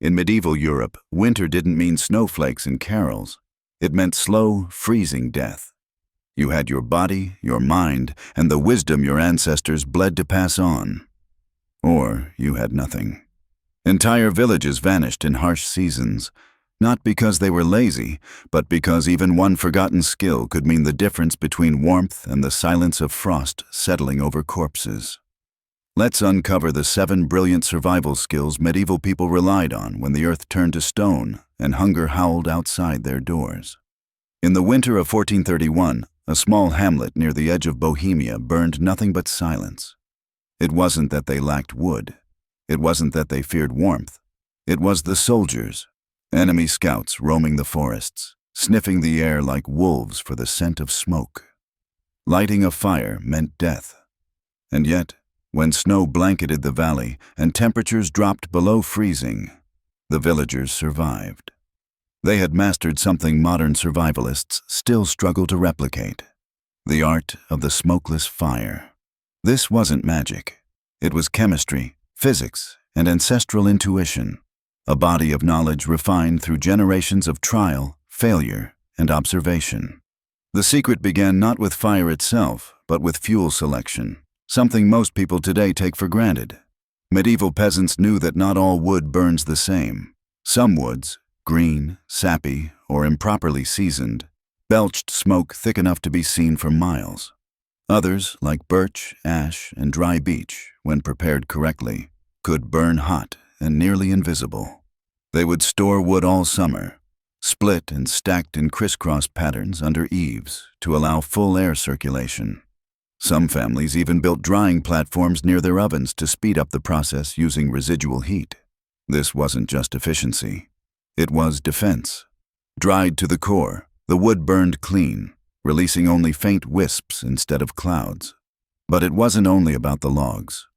In medieval Europe, winter didn't mean snowflakes and carols. It meant slow, freezing death. You had your body, your mind, and the wisdom your ancestors bled to pass on. Or you had nothing. Entire villages vanished in harsh seasons, not because they were lazy, but because even one forgotten skill could mean the difference between warmth and the silence of frost settling over corpses. Let's uncover the 7 brilliant survival skills medieval people relied on when the earth turned to stone and hunger howled outside their doors. In the winter of 1431, a small hamlet near the edge of Bohemia burned nothing but silence. It wasn't that they lacked wood. It wasn't that they feared warmth. It was the soldiers, enemy scouts roaming the forests, sniffing the air like wolves for the scent of smoke. Lighting a fire meant death. And yet, when snow blanketed the valley and temperatures dropped below freezing, the villagers survived. They had mastered something modern survivalists still struggle to replicate: the art of the smokeless fire. This wasn't magic. It was chemistry, physics, and ancestral intuition, a body of knowledge refined through generations of trial, failure, and observation. The secret began not with fire itself, but with fuel selection, something most people today take for granted. Medieval peasants knew that not all wood burns the same. Some woods, green, sappy, or improperly seasoned, belched smoke thick enough to be seen for miles. Others, like birch, ash, and dry beech, when prepared correctly, could burn hot and nearly invisible. They would store wood all summer, split and stacked in crisscross patterns under eaves to allow full air circulation. Some families even built drying platforms near their ovens to speed up the process using residual heat. This wasn't just efficiency. It was defense. Dried to the core, the wood burned clean, releasing only faint wisps instead of clouds. But it wasn't only about the logs.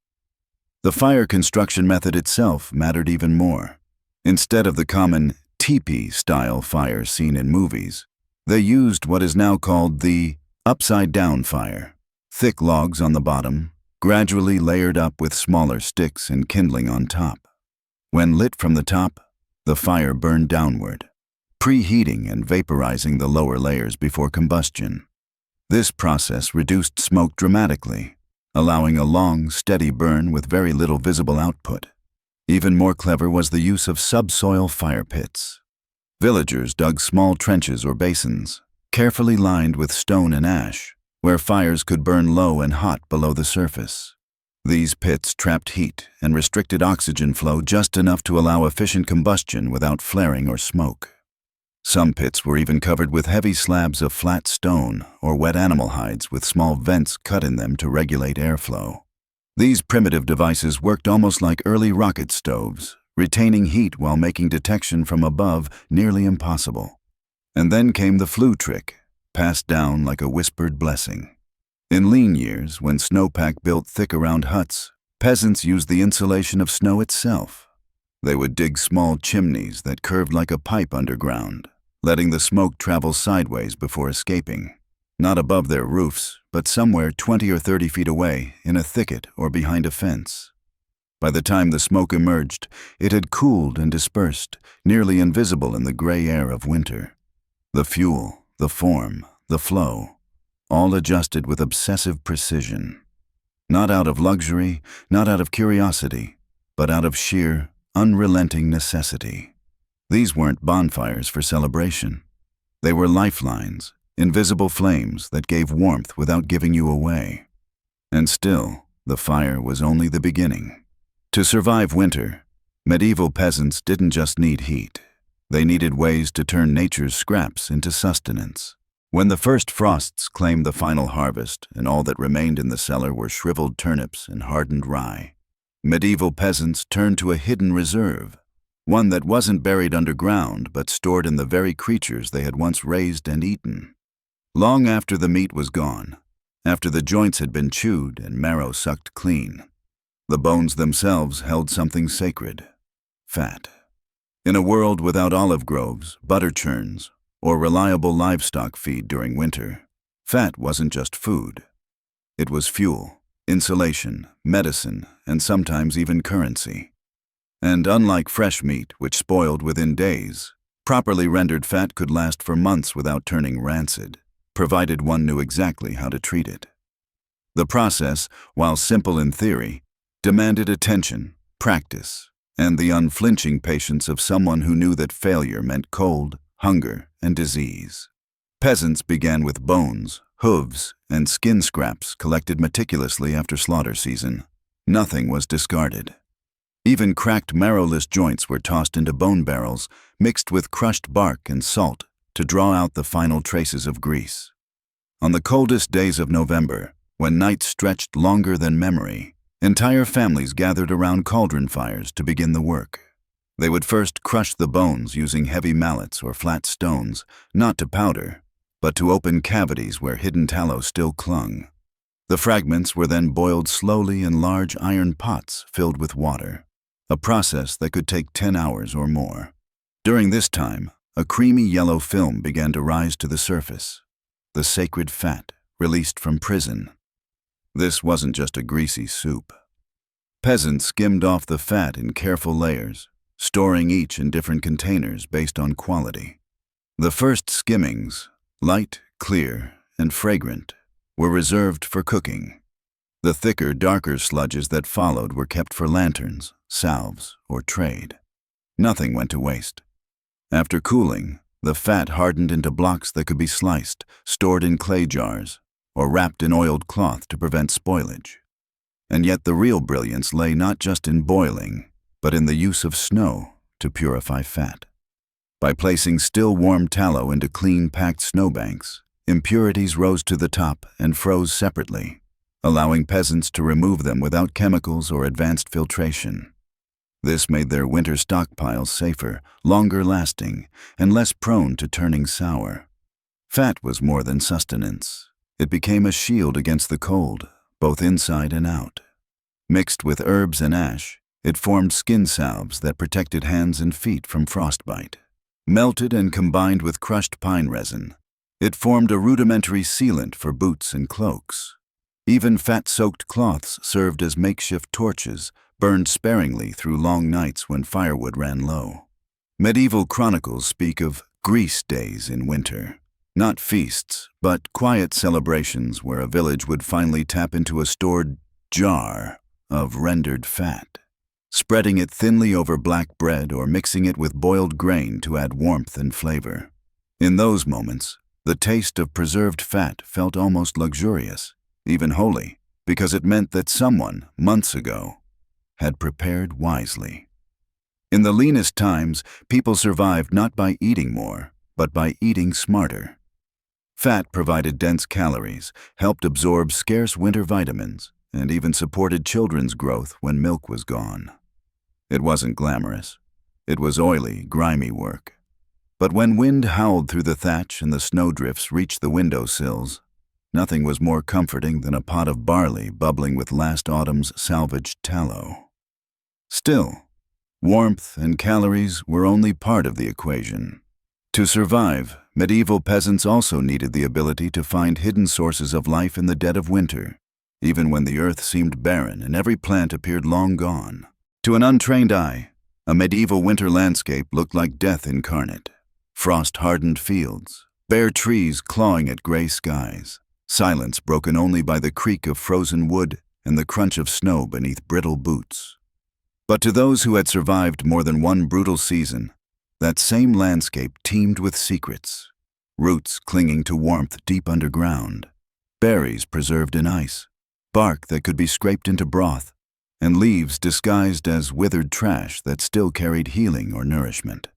The fire construction method itself mattered even more. Instead of the common teepee-style fire seen in movies, they used what is now called the upside-down fire. Thick logs on the bottom, gradually layered up with smaller sticks and kindling on top. When lit from the top, the fire burned downward, preheating and vaporizing the lower layers before combustion. This process reduced smoke dramatically, allowing a long, steady burn with very little visible output. Even more clever was the use of subsoil fire pits. Villagers dug small trenches or basins, carefully lined with stone and ash, where fires could burn low and hot below the surface. These pits trapped heat and restricted oxygen flow just enough to allow efficient combustion without flaring or smoke. Some pits were even covered with heavy slabs of flat stone or wet animal hides with small vents cut in them to regulate airflow. These primitive devices worked almost like early rocket stoves, retaining heat while making detection from above nearly impossible. And then came the flue trick, passed down like a whispered blessing. In lean years, when snowpack built thick around huts, peasants used the insulation of snow itself. They would dig small chimneys that curved like a pipe underground, letting the smoke travel sideways before escaping. Not above their roofs, but somewhere 20 or 30 feet away, in a thicket or behind a fence. By the time the smoke emerged, it had cooled and dispersed, nearly invisible in the gray air of winter. The fuel, the form, the flow, all adjusted with obsessive precision. Not out of luxury, not out of curiosity, but out of sheer, unrelenting necessity. These weren't bonfires for celebration. They were lifelines, invisible flames that gave warmth without giving you away. And still, the fire was only the beginning. To survive winter, medieval peasants didn't just need heat. They needed ways to turn nature's scraps into sustenance. When the first frosts claimed the final harvest and all that remained in the cellar were shriveled turnips and hardened rye, medieval peasants turned to a hidden reserve, one that wasn't buried underground but stored in the very creatures they had once raised and eaten. Long after the meat was gone, after the joints had been chewed and marrow sucked clean, the bones themselves held something sacred: fat. In a world without olive groves, butter churns, or reliable livestock feed during winter, fat wasn't just food. It was fuel, insulation, medicine, and sometimes even currency. And unlike fresh meat, which spoiled within days, properly rendered fat could last for months without turning rancid, provided one knew exactly how to treat it. The process, while simple in theory, demanded attention, practice, and the unflinching patience of someone who knew that failure meant cold, hunger, and disease. Peasants began with bones, hooves, and skin scraps collected meticulously after slaughter season. Nothing was discarded. Even cracked marrowless joints were tossed into bone barrels, mixed with crushed bark and salt to draw out the final traces of grease. On the coldest days of November, when nights stretched longer than memory, entire families gathered around cauldron fires to begin the work. They would first crush the bones using heavy mallets or flat stones, not to powder, but to open cavities where hidden tallow still clung. The fragments were then boiled slowly in large iron pots filled with water, a process that could take 10 hours or more. During this time, a creamy yellow film began to rise to the surface, the sacred fat released from prison. This wasn't just a greasy soup. Peasants skimmed off the fat in careful layers, storing each in different containers based on quality. The first skimmings, light, clear, and fragrant, were reserved for cooking. The thicker, darker sludges that followed were kept for lanterns, salves, or trade. Nothing went to waste. After cooling, the fat hardened into blocks that could be sliced, stored in clay jars, or wrapped in oiled cloth to prevent spoilage. And yet the real brilliance lay not just in boiling, but in the use of snow to purify fat. By placing still warm tallow into clean packed snowbanks, impurities rose to the top and froze separately, allowing peasants to remove them without chemicals or advanced filtration. This made their winter stockpiles safer, longer lasting, and less prone to turning sour. Fat was more than sustenance. It became a shield against the cold, both inside and out. Mixed with herbs and ash, it formed skin salves that protected hands and feet from frostbite. Melted and combined with crushed pine resin, it formed a rudimentary sealant for boots and cloaks. Even fat-soaked cloths served as makeshift torches, burned sparingly through long nights when firewood ran low. Medieval chronicles speak of grease days in winter. Not feasts, but quiet celebrations where a village would finally tap into a stored jar of rendered fat, spreading it thinly over black bread or mixing it with boiled grain to add warmth and flavor. In those moments, the taste of preserved fat felt almost luxurious, even holy, because it meant that someone, months ago, had prepared wisely. In the leanest times, people survived not by eating more, but by eating smarter. Fat provided dense calories, helped absorb scarce winter vitamins, and even supported children's growth when milk was gone. It wasn't glamorous. It was oily, grimy work. But when wind howled through the thatch and the snowdrifts reached the windowsills, nothing was more comforting than a pot of barley bubbling with last autumn's salvaged tallow. Still, warmth and calories were only part of the equation. To survive, medieval peasants also needed the ability to find hidden sources of life in the dead of winter, even when the earth seemed barren and every plant appeared long gone. To an untrained eye, a medieval winter landscape looked like death incarnate. Frost-hardened fields, bare trees clawing at gray skies, silence broken only by the creak of frozen wood and the crunch of snow beneath brittle boots. But to those who had survived more than one brutal season, that same landscape teemed with secrets. Roots clinging to warmth deep underground, berries preserved in ice, bark that could be scraped into broth, and leaves disguised as withered trash that still carried healing or nourishment.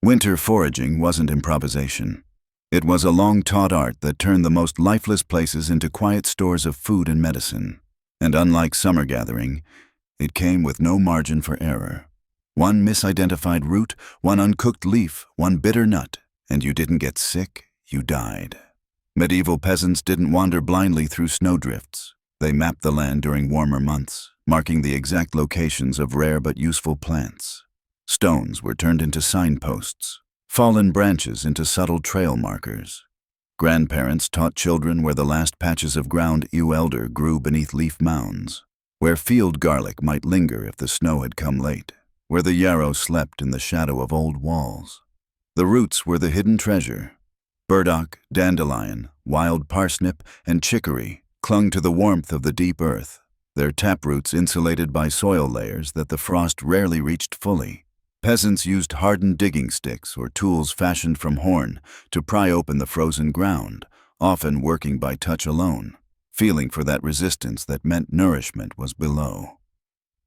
Winter foraging wasn't improvisation. It was a long-taught art that turned the most lifeless places into quiet stores of food and medicine. And unlike summer gathering, it came with no margin for error. One misidentified root, one uncooked leaf, one bitter nut, and you didn't get sick, you died. Medieval peasants didn't wander blindly through snowdrifts. They mapped the land during warmer months, marking the exact locations of rare but useful plants. Stones were turned into signposts, fallen branches into subtle trail markers. Grandparents taught children where the last patches of ground ewe elder grew beneath leaf mounds, where field garlic might linger if the snow had come late. where the yarrow slept in the shadow of old walls. The roots were the hidden treasure. Burdock, dandelion, wild parsnip, and chicory clung to the warmth of the deep earth, their taproots insulated by soil layers that the frost rarely reached fully. Peasants used hardened digging sticks or tools fashioned from horn to pry open the frozen ground, often working by touch alone, feeling for that resistance that meant nourishment was below.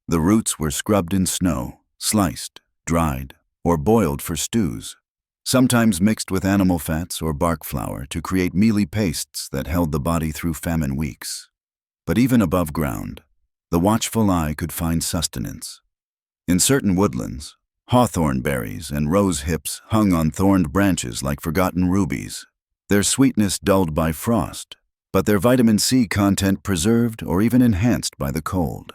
The roots were scrubbed in snow, sliced, dried, or boiled for stews, sometimes mixed with animal fats or bark flour to create mealy pastes that held the body through famine weeks. But even above ground, the watchful eye could find sustenance. In certain woodlands, hawthorn berries and rose hips hung on thorned branches like forgotten rubies, their sweetness dulled by frost, but their vitamin C content preserved or even enhanced by the cold.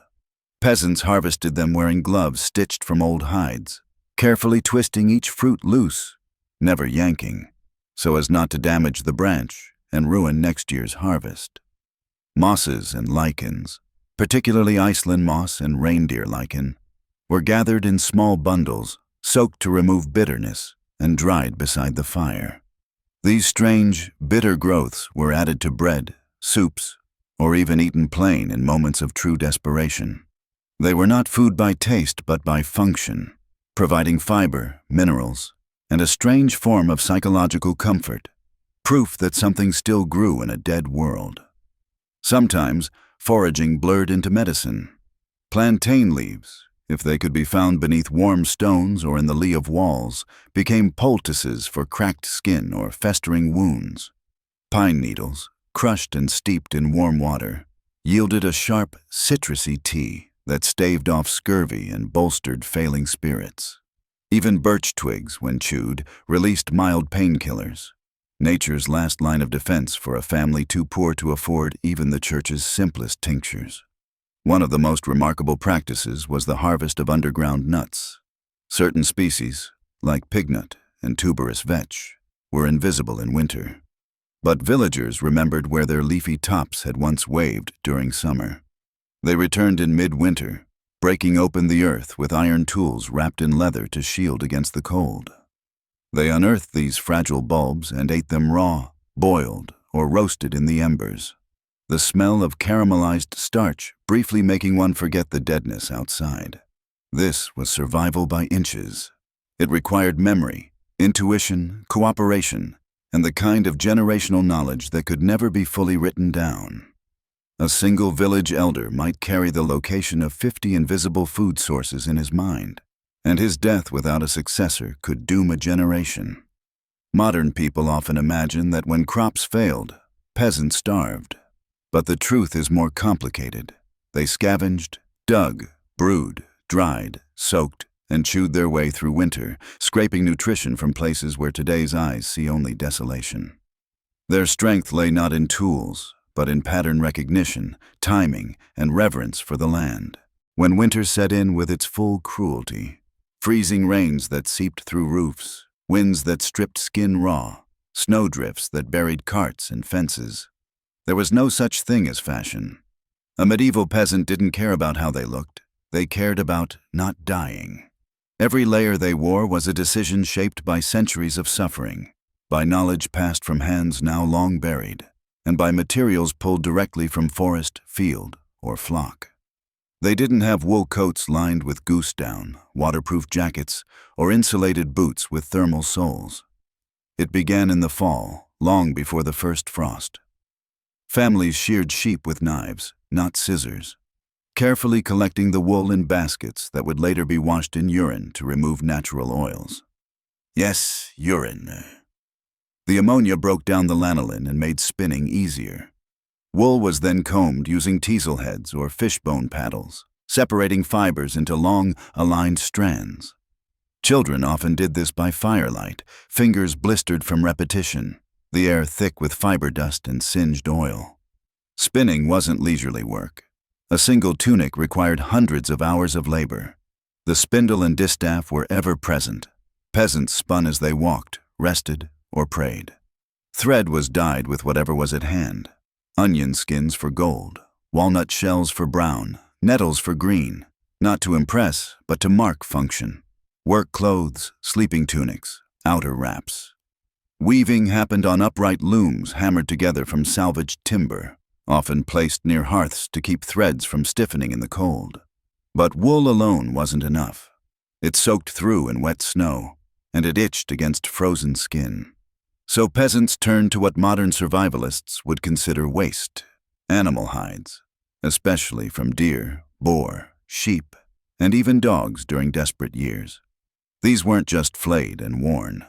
Peasants harvested them wearing gloves stitched from old hides, carefully twisting each fruit loose, never yanking, so as not to damage the branch and ruin next year's harvest. Mosses and lichens, particularly Iceland moss and reindeer lichen, were gathered in small bundles, soaked to remove bitterness, and dried beside the fire. These strange, bitter growths were added to bread, soups, or even eaten plain in moments of true desperation. They were not food by taste but by function, providing fiber, minerals, and a strange form of psychological comfort, proof that something still grew in a dead world. Sometimes, foraging blurred into medicine. Plantain leaves, if they could be found beneath warm stones or in the lee of walls, became poultices for cracked skin or festering wounds. Pine needles, crushed and steeped in warm water, yielded a sharp, citrusy tea that staved off scurvy and bolstered failing spirits. Even birch twigs, when chewed, released mild painkillers, nature's last line of defense for a family too poor to afford even the church's simplest tinctures. One of the most remarkable practices was the harvest of underground nuts. Certain species, like pignut and tuberous vetch, were invisible in winter, but villagers remembered where their leafy tops had once waved during summer. They returned in midwinter, breaking open the earth with iron tools wrapped in leather to shield against the cold. They unearthed these fragile bulbs and ate them raw, boiled, or roasted in the embers, the smell of caramelized starch briefly making one forget the deadness outside. This was survival by inches. It required memory, intuition, cooperation, and the kind of generational knowledge that could never be fully written down. A single village elder might carry the location of 50 invisible food sources in his mind, and his death without a successor could doom a generation. Modern people often imagine that when crops failed, peasants starved. But the truth is more complicated. They scavenged, dug, brewed, dried, soaked, and chewed their way through winter, scraping nutrition from places where today's eyes see only desolation. Their strength lay not in tools, but in pattern recognition, timing, and reverence for the land. When winter set in with its full cruelty, freezing rains that seeped through roofs, winds that stripped skin raw, snowdrifts that buried carts and fences, there was no such thing as fashion. A medieval peasant didn't care about how they looked. They cared about not dying. Every layer they wore was a decision shaped by centuries of suffering, by knowledge passed from hands now long buried, and by materials pulled directly from forest, field, or flock. They didn't have wool coats lined with goose down, waterproof jackets, or insulated boots with thermal soles. It began in the fall, long before the first frost. Families sheared sheep with knives, not scissors, carefully collecting the wool in baskets that would later be washed in urine to remove natural oils. Yes, urine. The ammonia broke down the lanolin and made spinning easier. Wool was then combed using teasel heads or fishbone paddles, separating fibers into long, aligned strands. Children often did this by firelight, fingers blistered from repetition, the air thick with fiber dust and singed oil. Spinning wasn't leisurely work. A single tunic required hundreds of hours of labor. The spindle and distaff were ever present. Peasants spun as they walked, rested, or prayed. Thread was dyed with whatever was at hand. Onion skins for gold, walnut shells for brown, nettles for green, Not to impress, but to mark function. Work clothes, sleeping tunics, outer wraps. Weaving happened on upright looms hammered together from salvaged timber, often placed near hearths to keep threads from stiffening in the cold. But wool alone wasn't enough. It soaked through in wet snow, and it itched against frozen skin. So peasants turned to what modern survivalists would consider waste: animal hides, especially from deer, boar, sheep, and even dogs during desperate years. These weren't just flayed and worn.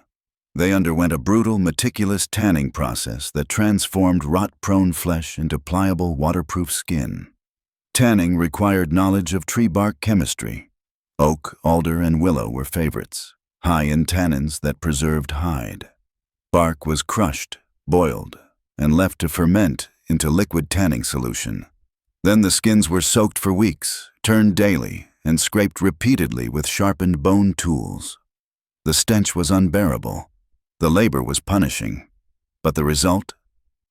They underwent a brutal, meticulous tanning process that transformed rot-prone flesh into pliable, waterproof skin. Tanning required knowledge of tree bark chemistry. Oak, alder, and willow were favorites, high in tannins that preserved hide. Bark was crushed, boiled, and left to ferment into liquid tanning solution. Then the skins were soaked for weeks, turned daily, and scraped repeatedly with sharpened bone tools. The stench was unbearable. The labor was punishing. But the result?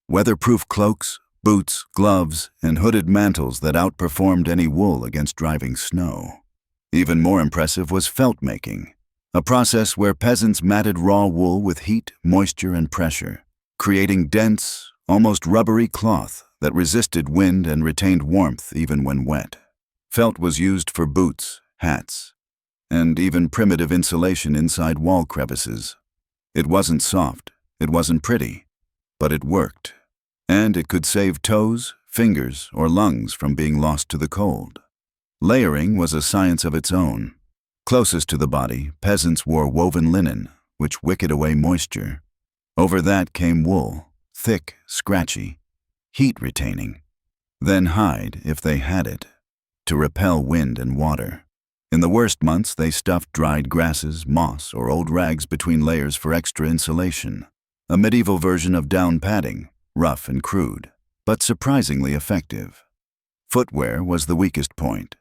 Weatherproof cloaks, boots, gloves, and hooded mantles that outperformed any wool against driving snow. Even more impressive was felt making, a process where peasants matted raw wool with heat, moisture, and pressure, creating dense, almost rubbery cloth that resisted wind and retained warmth even when wet. Felt was used for boots, hats, and even primitive insulation inside wall crevices. It wasn't soft, it wasn't pretty, but it worked. And it could save toes, fingers, or lungs from being lost to the cold. Layering was a science of its own. Closest to the body, peasants wore woven linen, which wicked away moisture. Over that came wool, thick, scratchy, heat-retaining. Then hide, if they had it, to repel wind and water. In the worst months, they stuffed dried grasses, moss, or old rags between layers for extra insulation. A medieval version of down padding, rough and crude, but surprisingly effective. Footwear was the weakest point.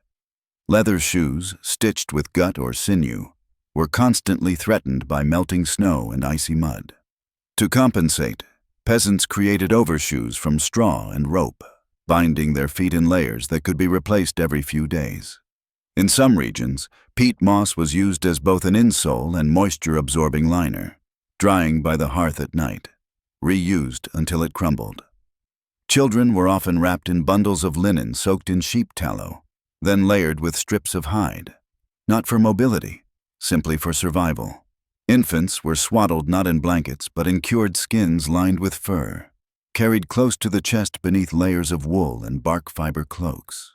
Leather shoes, stitched with gut or sinew, were constantly threatened by melting snow and icy mud. To compensate, peasants created overshoes from straw and rope, binding their feet in layers that could be replaced every few days. In some regions, peat moss was used as both an insole and moisture-absorbing liner, drying by the hearth at night, reused until it crumbled. Children were often wrapped in bundles of linen soaked in sheep tallow, then layered with strips of hide, not for mobility, simply for survival. Infants were swaddled not in blankets but in cured skins lined with fur, carried close to the chest beneath layers of wool and bark fiber cloaks.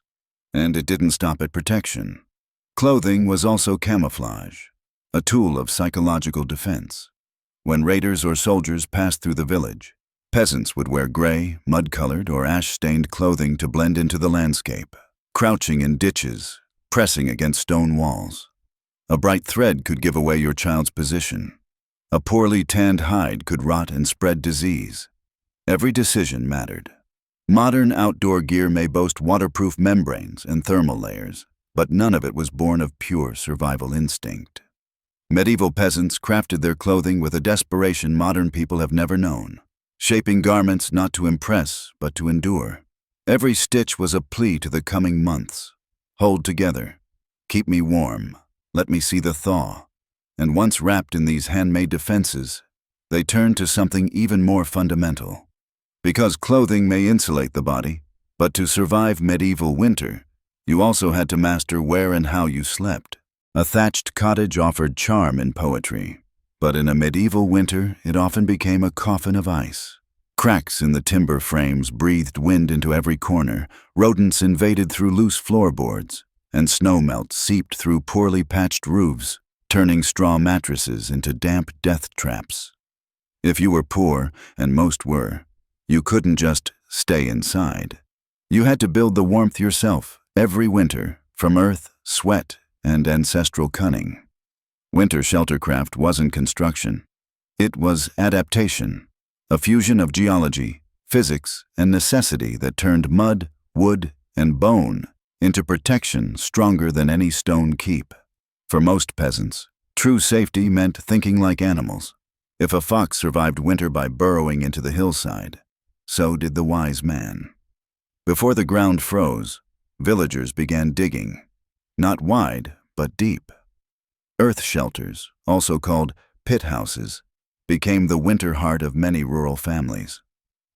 And it didn't stop at protection. Clothing was also camouflage, a tool of psychological defense. When raiders or soldiers passed through the village, peasants would wear gray, mud-colored, or ash-stained clothing to blend into the landscape, crouching in ditches, pressing against stone walls. A bright thread could give away your child's position. A poorly tanned hide could rot and spread disease. Every decision mattered. Modern outdoor gear may boast waterproof membranes and thermal layers, but none of it was born of pure survival instinct. Medieval peasants crafted their clothing with a desperation modern people have never known, shaping garments not to impress, but to endure. Every stitch was a plea to the coming months. Hold together. Keep me warm. Let me see the thaw. And once wrapped in these handmade defenses, they turned to something even more fundamental. Because clothing may insulate the body, but to survive medieval winter, you also had to master where and how you slept. A thatched cottage offered charm in poetry, but in a medieval winter it often became a coffin of ice. Cracks in the timber frames breathed wind into every corner, rodents invaded through loose floorboards, and snowmelt seeped through poorly patched roofs, turning straw mattresses into damp death traps. If you were poor, and most were, you couldn't just stay inside. You had to build the warmth yourself every winter from earth, sweat, and ancestral cunning. Winter sheltercraft wasn't construction. It was adaptation, a fusion of geology, physics, and necessity that turned mud, wood, and bone into protection stronger than any stone keep. For most peasants, true safety meant thinking like animals. If a fox survived winter by burrowing into the hillside, so did the wise man. Before the ground froze, villagers began digging. not wide, but deep. Earth shelters, also called pit houses, became the winter heart of many rural families.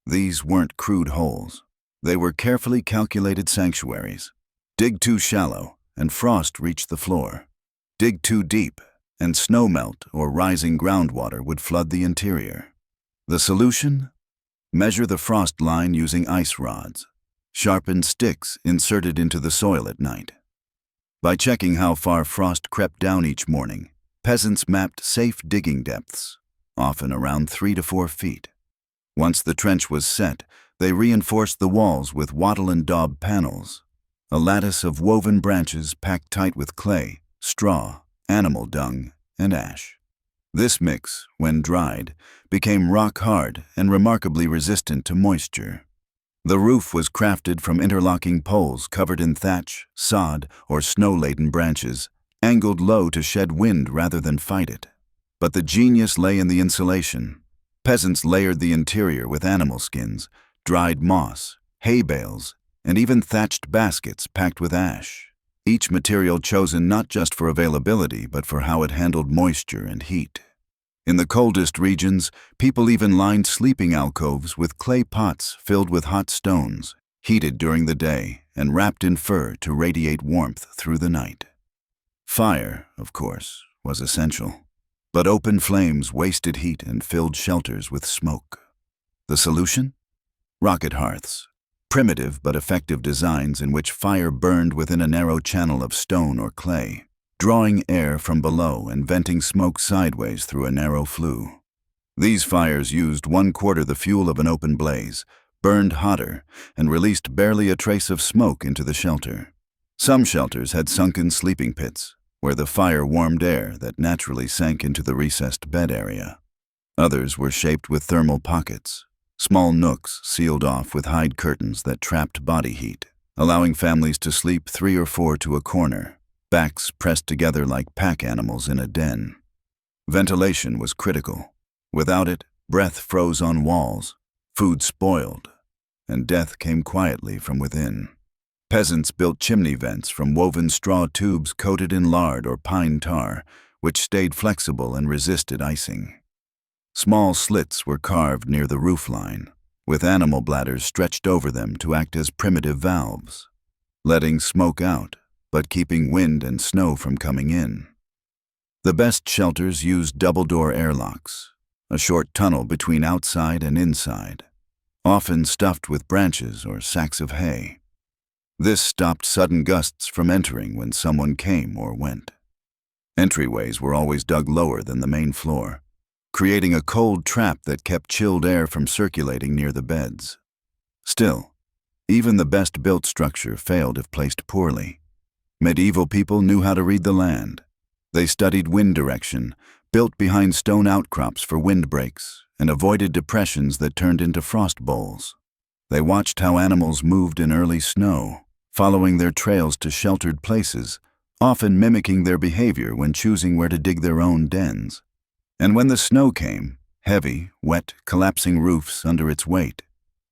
These weren't crude holes. They were carefully calculated sanctuaries. Dig too shallow, and frost reached the floor. Dig too deep, and snowmelt or rising groundwater would flood the interior. The solution? Measure the frost line using ice rods, sharpened sticks inserted into the soil at night. By checking how far frost crept down each morning, peasants mapped safe digging depths, often around 3 to 4 feet. Once the trench was set, they reinforced the walls with wattle and daub panels, a lattice of woven branches packed tight with clay, straw, animal dung, and ash. This mix, when dried, became rock-hard and remarkably resistant to moisture. The roof was crafted from interlocking poles covered in thatch, sod, or snow-laden branches, angled low to shed wind rather than fight it. But the genius lay in the insulation. Peasants layered the interior with animal skins, dried moss, hay bales, and even thatched baskets packed with ash, each material chosen not just for availability but for how it handled moisture and heat. In the coldest regions, people even lined sleeping alcoves with clay pots filled with hot stones, heated during the day and wrapped in fur to radiate warmth through the night. Fire, of course, was essential, but open flames wasted heat and filled shelters with smoke. The solution? Rocket hearths. Primitive but effective designs in which fire burned within a narrow channel of stone or clay, drawing air from below and venting smoke sideways through a narrow flue. These fires used 1/4 the fuel of an open blaze, burned hotter, and released barely a trace of smoke into the shelter. Some shelters had sunken sleeping pits, where the fire warmed air that naturally sank into the recessed bed area. Others were shaped with thermal pockets, small nooks sealed off with hide curtains that trapped body heat, allowing families to sleep 3 or 4 to a corner, backs pressed together like pack animals in a den. Ventilation was critical. Without it, breath froze on walls, food spoiled, and death came quietly from within. Peasants built chimney vents from woven straw tubes coated in lard or pine tar, which stayed flexible and resisted icing. Small slits were carved near the roofline, with animal bladders stretched over them to act as primitive valves, letting smoke out, but keeping wind and snow from coming in. The best shelters used double-door airlocks, a short tunnel between outside and inside, often stuffed with branches or sacks of hay. This stopped sudden gusts from entering when someone came or went. Entryways were always dug lower than the main floor, creating a cold trap that kept chilled air from circulating near the beds. Still, even the best-built structure failed if placed poorly. Medieval people knew how to read the land. They studied wind direction, built behind stone outcrops for windbreaks, and avoided depressions that turned into frost bowls. They watched how animals moved in early snow, following their trails to sheltered places, often mimicking their behavior when choosing where to dig their own dens. And when the snow came, heavy, wet, collapsing roofs under its weight,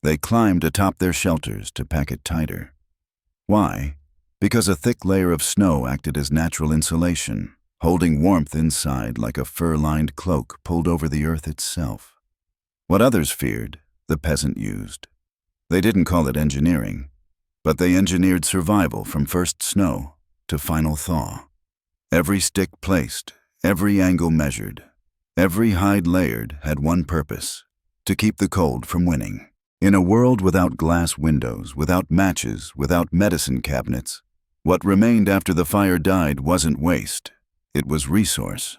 they climbed atop their shelters to pack it tighter. Why? Because a thick layer of snow acted as natural insulation, holding warmth inside like a fur-lined cloak pulled over the earth itself. What others feared, the peasant used. They didn't call it engineering, but they engineered survival from first snow to final thaw. Every stick placed, every angle measured, every hide layered had one purpose: to keep the cold from winning. In a world without glass windows, without matches, without medicine cabinets, what remained after the fire died wasn't waste, it was resource.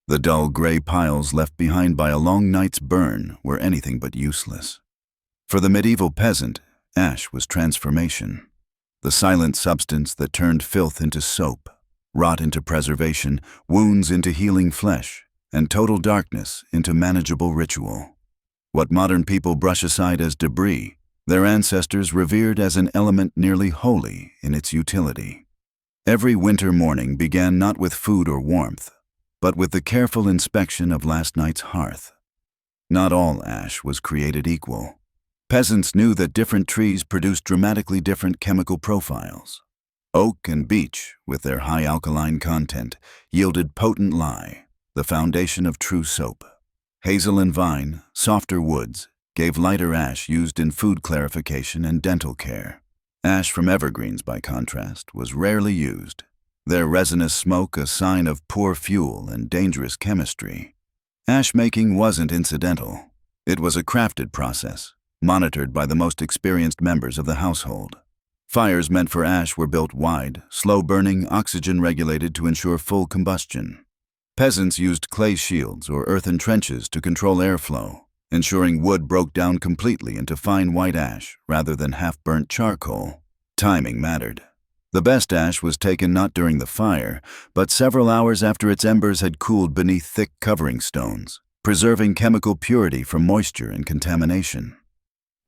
The dull gray piles left behind by a long night's burn were anything but useless. For the medieval peasant, ash was transformation, the silent substance that turned filth into soap, rot into preservation, wounds into healing flesh, and total darkness into manageable ritual. What modern people brush aside as debris, their ancestors revered as an element nearly holy in its utility. Every winter morning began not with food or warmth, but with the careful inspection of last night's hearth. Not all ash was created equal. Peasants knew that different trees produced dramatically different chemical profiles. Oak and beech, with their high alkaline content, yielded potent lye, the foundation of true soap. Hazel and vine, softer woods, gave lighter ash used in food clarification and dental care. Ash from evergreens, by contrast, was rarely used, their resinous smoke a sign of poor fuel and dangerous chemistry. Ash making wasn't incidental. It was a crafted process, monitored by the most experienced members of the household. Fires meant for ash were built wide, slow-burning, oxygen-regulated to ensure full combustion. Peasants used clay shields or earthen trenches to control airflow, ensuring wood broke down completely into fine white ash rather than half-burnt charcoal. Timing mattered. The best ash was taken not during the fire, but several hours after its embers had cooled beneath thick covering stones, preserving chemical purity from moisture and contamination.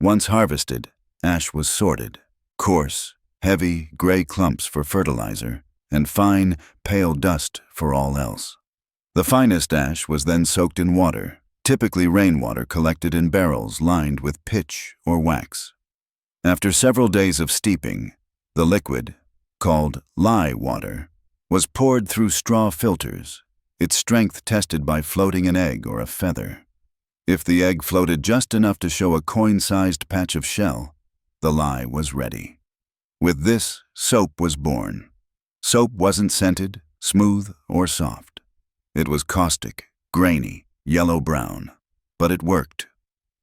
Once harvested, ash was sorted. Coarse, heavy, gray clumps for fertilizer, and fine, pale dust for all else. The finest ash was then soaked in water, typically rainwater collected in barrels lined with pitch or wax. After several days of steeping, the liquid, called lye water, was poured through straw filters, its strength tested by floating an egg or a feather. If the egg floated just enough to show a coin-sized patch of shell, the lye was ready. With this, soap was born. Soap wasn't scented, smooth, or soft. It was caustic, grainy, yellow-brown. But it worked.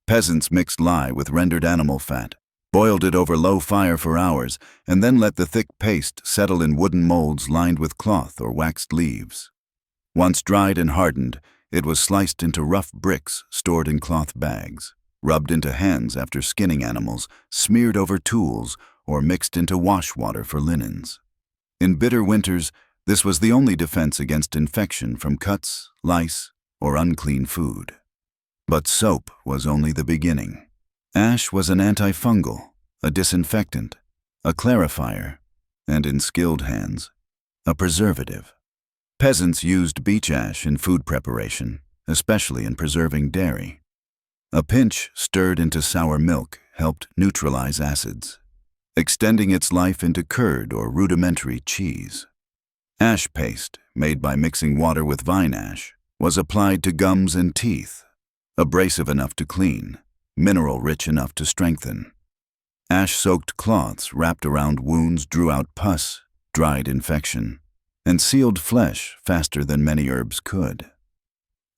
Peasants mixed lye with rendered animal fat, boiled it over low fire for hours, and then let the thick paste settle in wooden molds lined with cloth or waxed leaves. Once dried and hardened, it was sliced into rough bricks stored in cloth bags, rubbed into hands after skinning animals, smeared over tools, or mixed into wash water for linens. In bitter winters, this was the only defense against infection from cuts, lice, or unclean food. But soap was only the beginning. Ash was an antifungal, a disinfectant, a clarifier, and in skilled hands, a preservative. Peasants used beech ash in food preparation, especially in preserving dairy. A pinch stirred into sour milk helped neutralize acids, extending its life into curd or rudimentary cheese. Ash paste, made by mixing water with vine ash, was applied to gums and teeth, abrasive enough to clean, mineral-rich enough to strengthen. Ash-soaked cloths wrapped around wounds drew out pus, dried infection, and sealed flesh faster than many herbs could.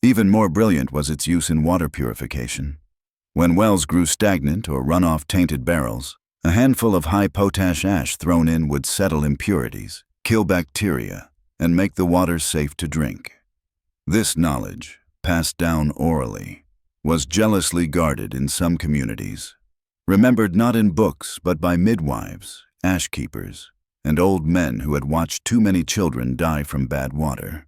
Even more brilliant was its use in water purification. When wells grew stagnant or run off tainted barrels, a handful of high-potash ash thrown in would settle impurities, kill bacteria, and make the water safe to drink. This knowledge, passed down orally, was jealously guarded in some communities, remembered not in books but by midwives, ash keepers, and old men who had watched too many children die from bad water.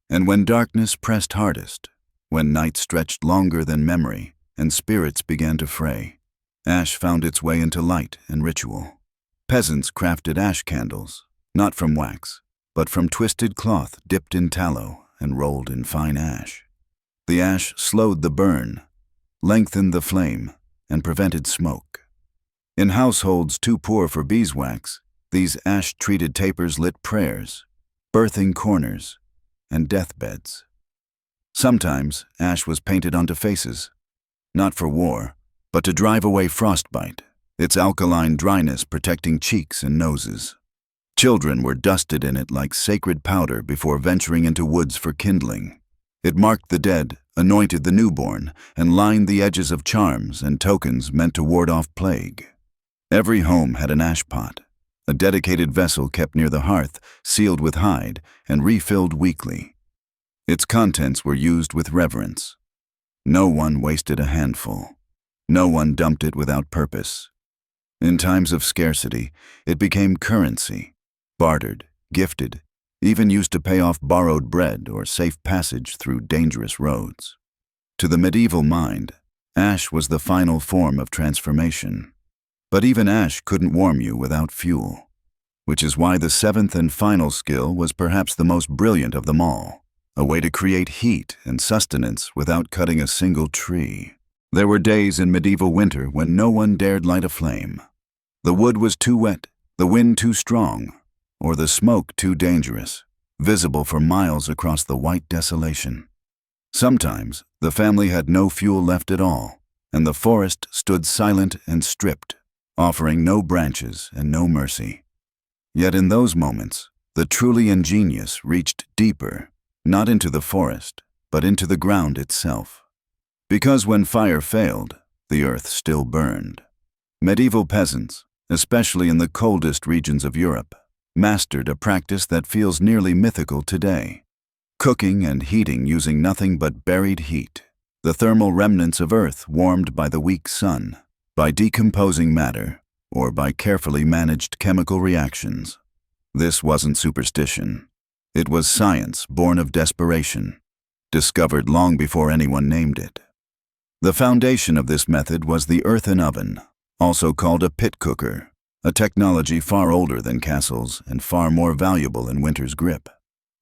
And when darkness pressed hardest, when night stretched longer than memory and spirits began to fray, ash found its way into light and ritual. Peasants crafted ash candles, not from wax, but from twisted cloth dipped in tallow and rolled in fine ash. The ash slowed the burn, lengthened the flame, and prevented smoke. In households too poor for beeswax, these ash-treated tapers lit prayers, birthing corners, and deathbeds. Sometimes ash was painted onto faces, not for war, but to drive away frostbite, its alkaline dryness protecting cheeks and noses. Children were dusted in it like sacred powder before venturing into woods for kindling. It marked the dead, anointed the newborn, and lined the edges of charms and tokens meant to ward off plague. Every home had an ash pot, a dedicated vessel kept near the hearth, sealed with hide, and refilled weekly. Its contents were used with reverence. No one wasted a handful. No one dumped it without purpose. In times of scarcity, it became currency, bartered, gifted, even used to pay off borrowed bread or safe passage through dangerous roads. To the medieval mind, ash was the final form of transformation. But even ash couldn't warm you without fuel, which is why the seventh and final skill was perhaps the most brilliant of them all, a way to create heat and sustenance without cutting a single tree. There were days in medieval winter when no one dared light a flame. The wood was too wet, the wind too strong, or the smoke too dangerous, visible for miles across the white desolation. Sometimes the family had no fuel left at all, and the forest stood silent and stripped, offering no branches and no mercy. Yet in those moments, the truly ingenious reached deeper, not into the forest, but into the ground itself. Because when fire failed, the earth still burned. Medieval peasants, especially in the coldest regions of Europe, mastered a practice that feels nearly mythical today. Cooking and heating using nothing but buried heat, the thermal remnants of earth warmed by the weak sun, by decomposing matter, or by carefully managed chemical reactions. This wasn't superstition. It was science born of desperation, discovered long before anyone named it. The foundation of this method was the earthen oven, also called a pit cooker, a technology far older than castles and far more valuable in winter's grip.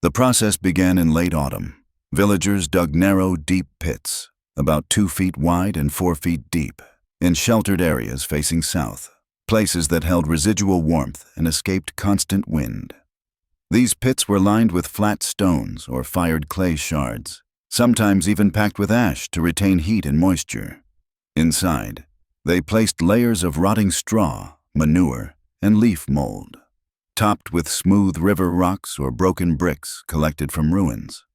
The process began in late autumn. Villagers dug narrow, deep pits, about 2 feet wide and 4 feet deep, in sheltered areas facing south, places that held residual warmth and escaped constant wind. These pits were lined with flat stones or fired clay shards, sometimes even packed with ash to retain heat and moisture. Inside, they placed layers of rotting straw, manure, and leaf mold, topped with smooth river rocks or broken bricks collected from ruins.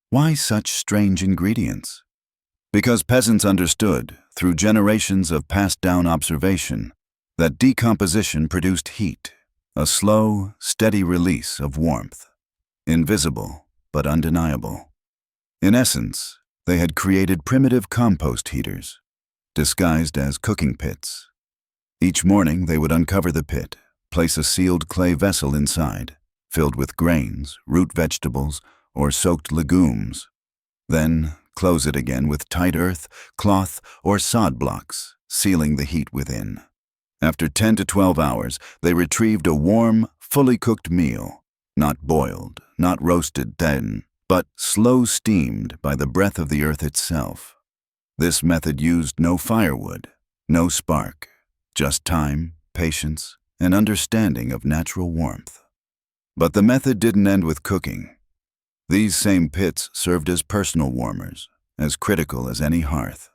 Why such strange ingredients? Because peasants understood, through generations of passed-down observation, that decomposition produced heat, a slow, steady release of warmth, invisible but undeniable. In essence, they had created primitive compost heaters, disguised as cooking pits. Each morning they would uncover the pit, place a sealed clay vessel inside, filled with grains, root vegetables, or soaked legumes. Then close it again with tight earth, cloth, or sod blocks, sealing the heat within. After 10 to 12 hours, they retrieved a warm, fully cooked meal, not boiled, not roasted then, but slow-steamed by the breath of the earth itself. This method used no firewood, no spark, just time, patience, and understanding of natural warmth. But the method didn't end with cooking. These same pits served as personal warmers, as critical as any hearth.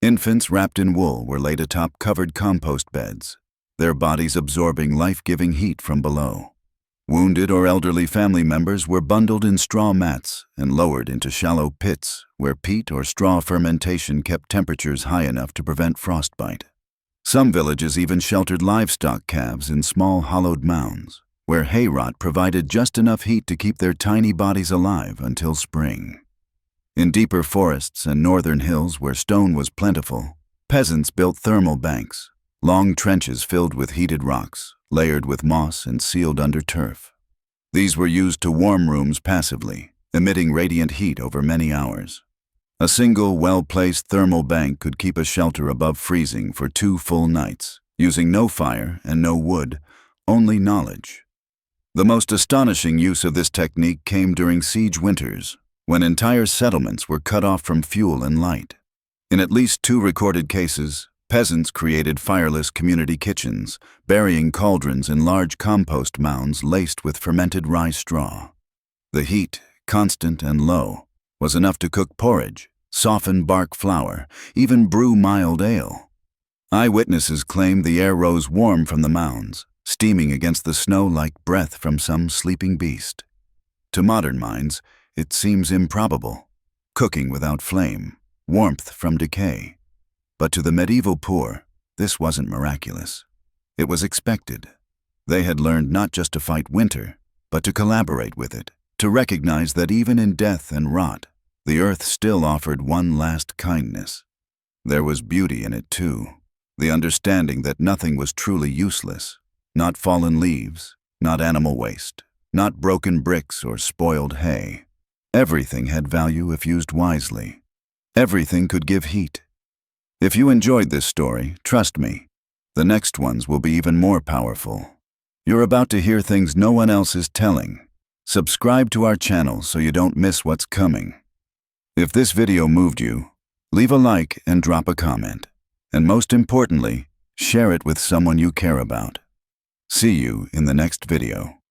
Infants wrapped in wool were laid atop covered compost beds, their bodies absorbing life-giving heat from below. Wounded or elderly family members were bundled in straw mats and lowered into shallow pits where peat or straw fermentation kept temperatures high enough to prevent frostbite. Some villages even sheltered livestock calves in small hollowed mounds, where hay rot provided just enough heat to keep their tiny bodies alive until spring. In deeper forests and northern hills where stone was plentiful, peasants built thermal banks, long trenches filled with heated rocks, layered with moss and sealed under turf. These were used to warm rooms passively, emitting radiant heat over many hours. A single well-placed thermal bank could keep a shelter above freezing for 2 full nights, using no fire and no wood, only knowledge. The most astonishing use of this technique came during siege winters, when entire settlements were cut off from fuel and light. In at least 2 recorded cases, peasants created fireless community kitchens, burying cauldrons in large compost mounds laced with fermented rye straw. The heat, constant and low, was enough to cook porridge, soften bark flour, even brew mild ale. Eyewitnesses claimed the air rose warm from the mounds, steaming against the snow like breath from some sleeping beast. To modern minds, it seems improbable. Cooking without flame, warmth from decay. But to the medieval poor, this wasn't miraculous. It was expected. They had learned not just to fight winter, but to collaborate with it, to recognize that even in death and rot, the earth still offered one last kindness. There was beauty in it too, the understanding that nothing was truly useless, not fallen leaves, not animal waste, not broken bricks or spoiled hay. Everything had value if used wisely. Everything could give heat. If you enjoyed this story, trust me, the next ones will be even more powerful. You're about to hear things no one else is telling. Subscribe to our channel so you don't miss what's coming. If this video moved you, leave a like and drop a comment. And most importantly, share it with someone you care about. See you in the next video.